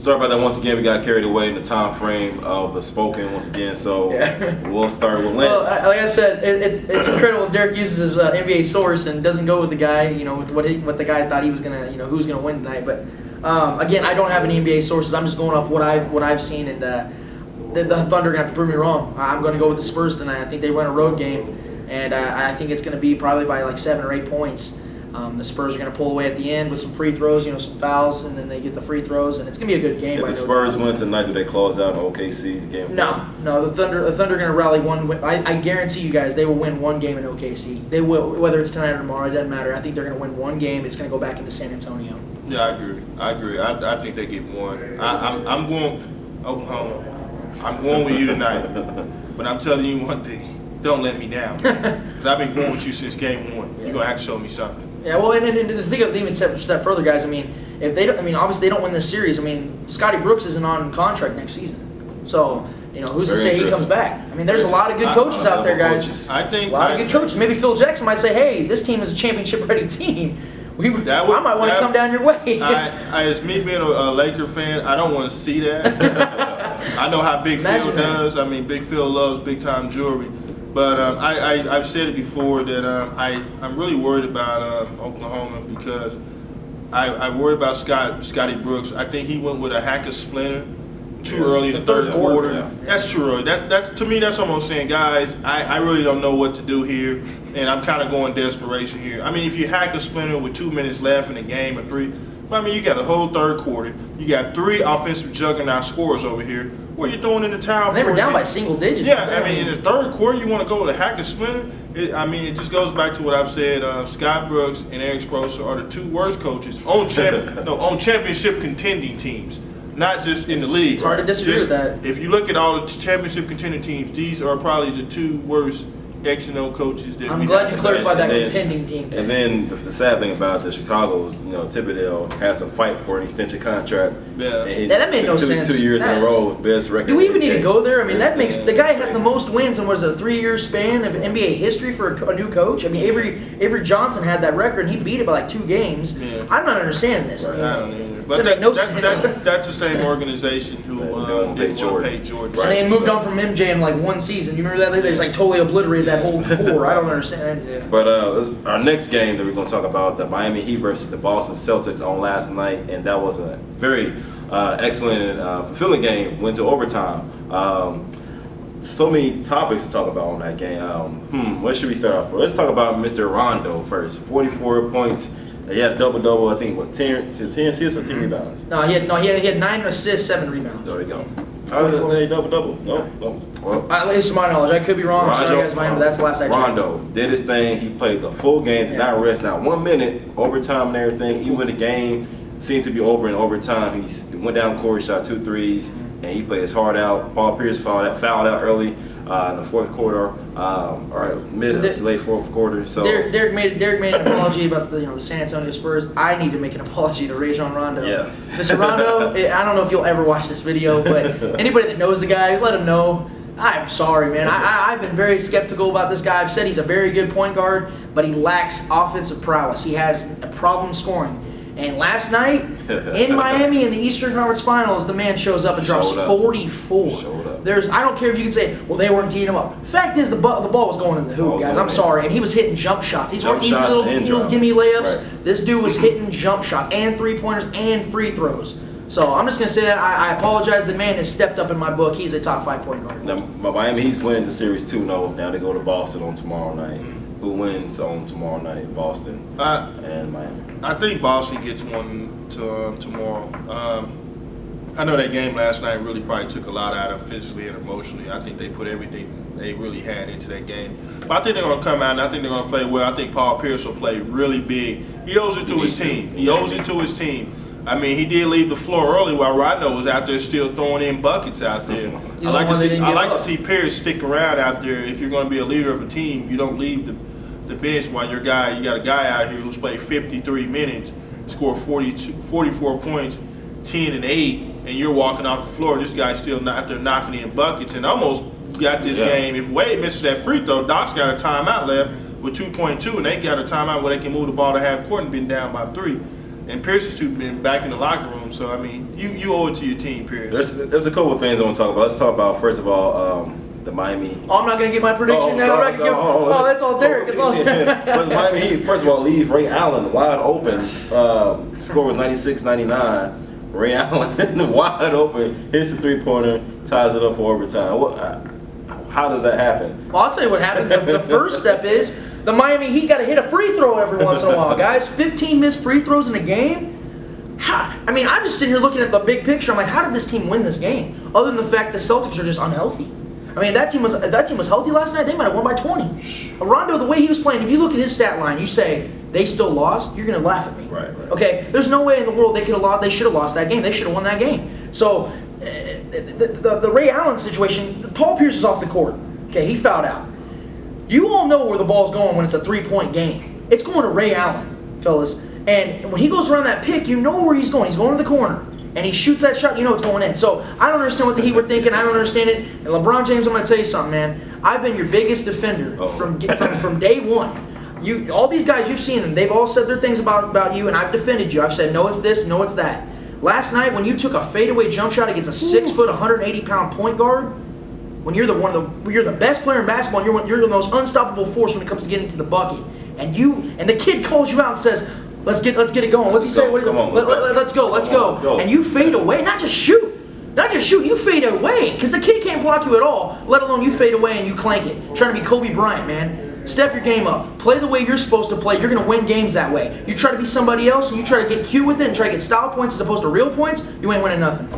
Sorry about that. Once again, we got carried away in the time frame of the Spoken once again. So we'll start with Lance. Well, like I said, it's incredible. Derek uses his NBA source and doesn't go with the guy, with what the guy thought he was gonna, who's gonna win tonight. But again, I don't have any NBA sources. I'm just going off what I've seen, and the Thunder are gonna have to prove me wrong. I'm gonna go with the Spurs tonight. I think they win a road game, and I think it's gonna be probably by like 7 or 8 points. The Spurs are going to pull away at the end with some free throws, some fouls, and then they get the free throws, and it's going to be a good game. If the Spurs win tonight, do they close out in OKC the game? No. The Thunder are going to rally one win. I guarantee you guys they will win one game in OKC. They will, whether it's tonight or tomorrow, it doesn't matter. I think they're going to win one game. It's going to go back into San Antonio. Yeah, I agree. I think they get one. I'm going Oklahoma. I'm going with you tonight, but I'm telling you one thing: don't let me down, because I've been going with you since game 1. You're gonna have to show me something. Yeah, well, and to think of even step further, guys. If they don't, obviously they don't win this series. Scotty Brooks isn't on contract next season, so who's to say he comes back? There's a lot of good coaches out there, guys. I think a lot of good coaches. Maybe Phil Jackson might say, "Hey, this team is a championship-ready team. I might want to come down your way." As me being a Laker fan, I don't want to see that. I know how Big Phil does. Big Phil loves big-time jewelry. But I've said it before that I'm really worried about Oklahoma because I worry about Scotty Brooks. I think he went with a hack of splinter too early in the third quarter. Yeah. That's too early. That's to me. That's what I'm saying, guys. I really don't know what to do here, and I'm kind of going desperation here. If you hack a splinter with 2 minutes left in the game or 3, you got a whole third quarter. You got 3 offensive juggernaut scorers over here. What are you throwing in the towel? They were down by single digits. Yeah, in the third quarter, you want to go with a hack and splinter? It just goes back to what I've said. Scott Brooks and Eric Spoelstra are the 2 worst coaches on championship contending teams, not just in the league. It's hard to disagree with that. If you look at all the championship contending teams, these are probably the 2 worst X and O coaches. I'm glad you clarified that contending team. And then the sad thing about the Chicago's, Thibodeau has to fight for an extension contract. Yeah, that made no sense. 2 years in a row, best record. Do we even need to go there? That makes the guy has the most wins in a 3-year span of NBA history for a new coach. Avery Johnson had that record, and he beat it by like 2 games. Yeah. I'm not understanding this. Right, I don't either. But that's the same organization who didn't want to pay George. Right. And they moved on from MJ in like 1 season. You remember that? They just totally obliterated that whole core. I don't understand. Yeah. But our next game that we're going to talk about, the Miami Heat versus the Boston Celtics on last night, and that was a very excellent and fulfilling game. Went to overtime. So many topics to talk about on that game. What should we start off with? Let's talk about Mr. Rondo first. 44 points. He had double-double, I think, 10 assists or 10 rebounds? No, he had 9 assists, 7 rebounds. There we go. How did they double-double? No. Well, at least to my knowledge. I could be wrong. I'm sorry, guys, but that's the last I checked. Rondo did his thing. He played the full game, did not rest, not 1 minute, overtime and everything. Even when the game seemed to be over in overtime, he went down the court, shot 2 threes, and he played his heart out. Paul Pierce fouled out early in the fourth quarter, or mid to late fourth quarter. So Derek made an apology about the San Antonio Spurs. I need to make an apology to Rajon Rondo. Yeah. Mr. Rondo, I don't know if you'll ever watch this video, but anybody that knows the guy, let him know. I'm sorry, man. I've been very skeptical about this guy. I've said he's a very good point guard, but he lacks offensive prowess. He has a problem scoring. And last night, in Miami in the Eastern Conference Finals, the man shows up and drops 44. I don't care if you can say, well, they weren't teeing him up. Fact is, the ball was going in the hoop, guys. I'm sorry. And he was hitting jump shots. These weren't easy little gimme layups. Right. This dude was hitting jump shots and 3-pointers and free throws. So I'm just going to say that I apologize. The man has stepped up in my book. He's a top 5 point guard. Now, Miami, he's winning the series 2-0. Now they go to Boston on tomorrow night. Who wins on tomorrow night? Boston and Miami. I think Boston gets one tomorrow. I know that game last night really probably took a lot out of them physically and emotionally. I think they put everything they really had into that game. But I think they're going to come out and I think they're going to play well. I think Paul Pierce will play really big. He owes it to his team. He owes it to his team. He did leave the floor early while Rondo was out there still throwing in buckets out there. I like to see Pierce stick around out there. If you're going to be a leader of a team, you don't leave the bench while you got a guy out here who's played 53 minutes, scored 44 points, 10 and 8, and you're walking off the floor. This guy's still out there knocking in buckets and almost got this game. If Wade misses that free throw, Doc's got a timeout left with 2.2, and they got a timeout where they can move the ball to half court and been down by 3. and Pierce has been back in the locker room. So I mean, you owe it to your team, Pierce. There's a couple of things I want to talk about. Let's talk about first of all the Miami. Oh, I'm not gonna get my prediction now. That's all Derek. It's all. But Miami Heat, first of all, leave Ray Allen wide open. Score was 96-99. Ray Allen wide open, hits the 3-pointer, ties it up for overtime. How does that happen? Well, I'll tell you what happens. The first step is the Miami Heat got to hit a free throw every once in a while, guys. 15 missed free throws in a game. I mean, I'm just sitting here looking at the big picture. I'm like, how did this team win this game? Other than the fact the Celtics are just unhealthy. I mean, that team was healthy last night. They might have won by 20. Rondo, the way he was playing, if you look at his stat line, you say they still lost. You're gonna laugh at me. Right. Okay. There's no way in the world they could have lost. They should have lost that game. They should have won that game. So the Ray Allen situation. Paul Pierce is off the court. Okay, he fouled out. You all know where the ball's going when it's a 3-point game. It's going to Ray Allen, fellas. And when he goes around that pick, you know where he's going. He's going to the corner. And he shoots that shot, you know it's going in. So I don't understand what the Heat were thinking. I don't understand it. And LeBron James, I'm going to tell you something, man. I've been your biggest defender from day one. All these guys, you've seen them. They've all said their things about you, and I've defended you. I've said, no, it's this, no, it's that. Last night, when you took a fadeaway jump shot against a 6-foot, 180-pound point guard, when you're the best player in basketball, and you're the most unstoppable force when it comes to getting to the bucket, and the kid calls you out and says, Let's get it going. What's he say? Let's go. And you fade away, not just shoot. You fade away because the kid can't block you at all. Let alone you fade away and you clank it. Trying to be Kobe Bryant, man. Step your game up. Play the way you're supposed to play. You're gonna win games that way. You try to be somebody else and you try to get cute with it and try to get style points as opposed to real points. You ain't winning nothing.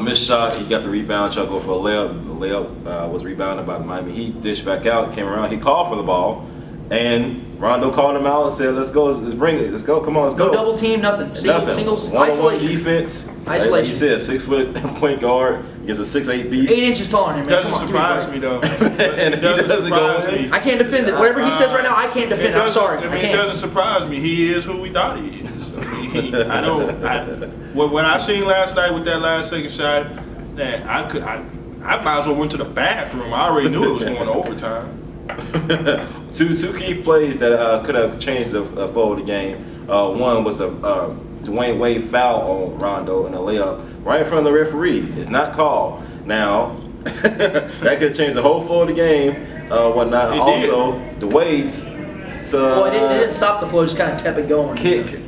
Missed shot. He got the rebound. Tried to go for a layup. The layup was rebounded by the Miami Heat. Dished back out. Came around. He called for the ball. And Rondo called him out and said, let's go, let's bring it, let's go, come on, let's go. No double team, nothing. Singles, isolation. Defense. Isolation. Like you said, 6-foot point guard against a 6'8" beast. 8 inches taller than him, man. Doesn't surprise me, though. It doesn't surprise me. I can't defend it. Whatever he says right now, I can't defend it. I'm sorry. I mean, it doesn't surprise me. He is who we thought he is. I mean, what I seen last night with that last second shot, man, I might as well went to the bathroom. I already knew it was going to overtime. Two key plays that could have changed the flow of the game. One was a Dwayne Wade foul on Rondo in a layup right in front of the referee. It's not called. Now, that could have changed the whole flow of the game, whatnot. Also, the Wade's... it didn't stop the flow, just kind of kept it going. Kick,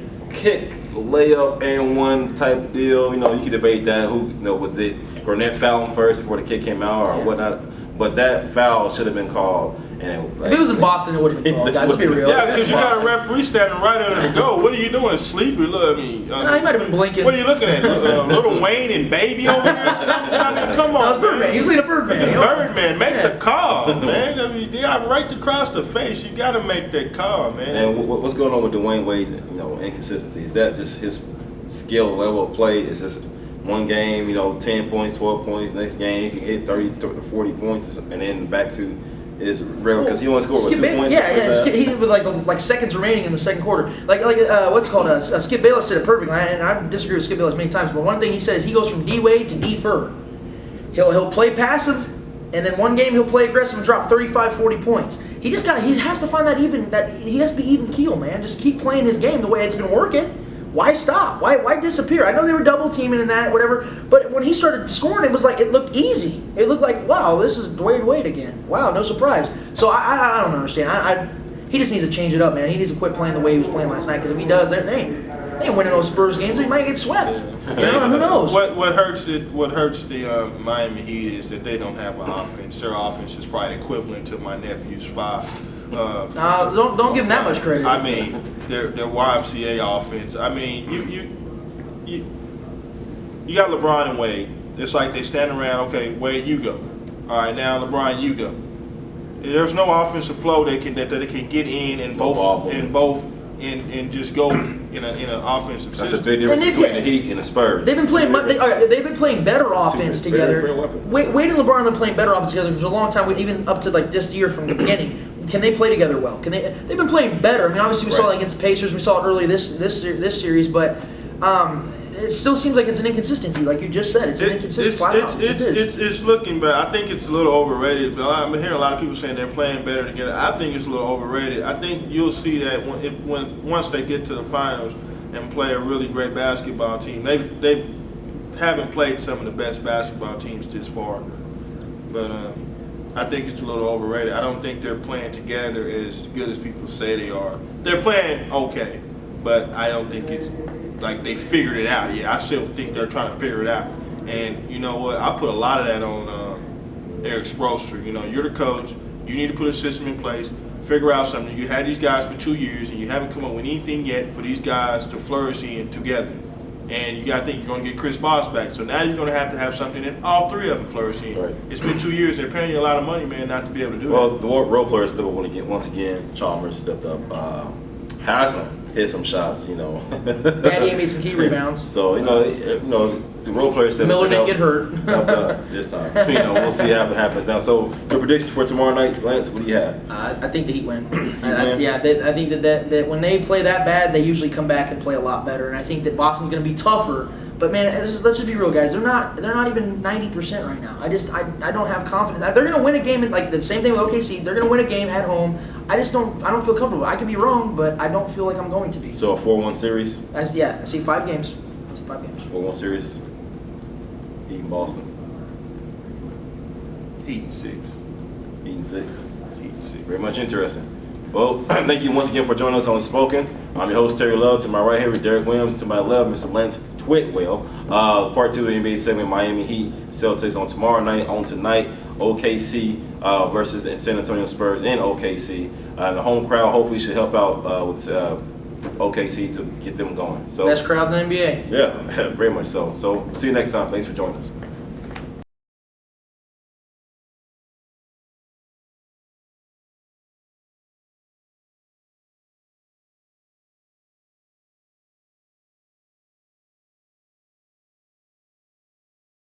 layup, and one type deal. You know, you could debate that. Was it Garnett fouled him first before the kick came out or whatnot? But that foul should have been called. And if it was in Boston, it would have been called, guys. Let's be real. Yeah, because you got a referee standing right under the goal. What are you doing, sleeping? Look, he might have been blinking. What are you looking at? Little Wayne and Baby over here? I mean, come on, that was Birdman. He was like a Birdman. Birdman, make the call, man. I mean, they got right across the face. You got to make that call, man. And what's going on with Dwayne Wade's inconsistency? Is that just his skill level of play? Is just one game, 10 points, 12 points. Next game, he can hit 30 to 40 points, and then back to his real because he only scored 2 points. He with like seconds remaining in the second quarter. What's called Skip Bayless said it perfectly, and I disagree with Skip Bayless many times. But one thing he says, he goes from D Wade to D Fur. He'll play passive, and then one game he'll play aggressive and drop 35, 40 points. He has to find he has to be even keel, man. Just keep playing his game the way it's been working. Why stop? Why disappear? I know they were double teaming and that, whatever. But when he started scoring, it looked easy. It looked like, wow, this is Dwayne Wade again. Wow, no surprise. So I don't understand. He just needs to change it up, man. He needs to quit playing the way he was playing last night. Because if he does, they ain't winning those Spurs games. They might get swept. Who knows? What hurts the Miami Heat is that they don't have an offense. Their offense is probably equivalent to my nephew's 5. Don't give them that much credit. I mean, their YMCA offense. I mean, you got LeBron and Wade. It's like they stand around. Okay, Wade, you go. All right, now LeBron, you go. There's no offensive flow that they can get in and just go in an offensive system. That's a big difference between the Heat and the Spurs. They've been playing better offense together. Wade and LeBron have been playing better offense together for a long time. Even up to this year from the beginning. Can they play together well? They've been playing better. I mean, obviously we saw it against the Pacers. We saw it early this series, but it still seems like it's an inconsistency. Like you just said, it's an inconsistency. It's looking bad. I think it's a little overrated. But I'm hearing a lot of people saying they're playing better together. I think it's a little overrated. I think you'll see that once they get to the finals, and play a really great basketball team. They haven't played some of the best basketball teams this far, but I think it's a little overrated. I don't think they're playing together as good as people say they are. They're playing okay, but I don't think it's like they figured it out yet. I still think they're trying to figure it out. And you know what? I put a lot of that on Eric Spoelstra. You know, you're the coach. You need to put a system in place. Figure out something. You had these guys for 2 years, and you haven't come up with anything yet for these guys to flourish in together. And you got to think you're going to get Chris Bosh back. So now you're going to have something that all three of them flourish in. Right. It's been 2 years. They're paying you a lot of money, man, not to be able to do Well, it. the role players stepped up once again. Chalmers stepped up. Haslam hit some shots, you know. Daddy made some key rebounds. So you know, the role players stepped up. Miller didn't get hurt. This time. You know, we'll see how it happens now. So your predictions for tomorrow night, Lance? What do you have? I think the Heat win. win? I think that when they play that bad, they usually come back and play a lot better. And I think that Boston's going to be tougher. But man, let's just be real, guys. They're not even 90% right now. I don't have confidence. They're going to win a game, like the same thing with OKC. They're going to win a game at home. I don't feel comfortable. I could be wrong, but I don't feel like I'm going to be. So a 4-1 series. I see 5 games. 4-1 series. Heat in Boston. Heat 6. Heat in 6. Heat 6. Very much interesting. Well, thank you once again for joining us on Spoken. I'm your host, Terry Love. To my right here, Derek Williams. To my left, Mr. Lance Twitwell. Part 2 of the NBA segment, Miami Heat Celtics on tomorrow night. On tonight, OKC versus the San Antonio Spurs in OKC. The home crowd hopefully should help out with OKC to get them going. So Best crowd in the NBA. yeah, very much so. So see you next time. Thanks for joining us.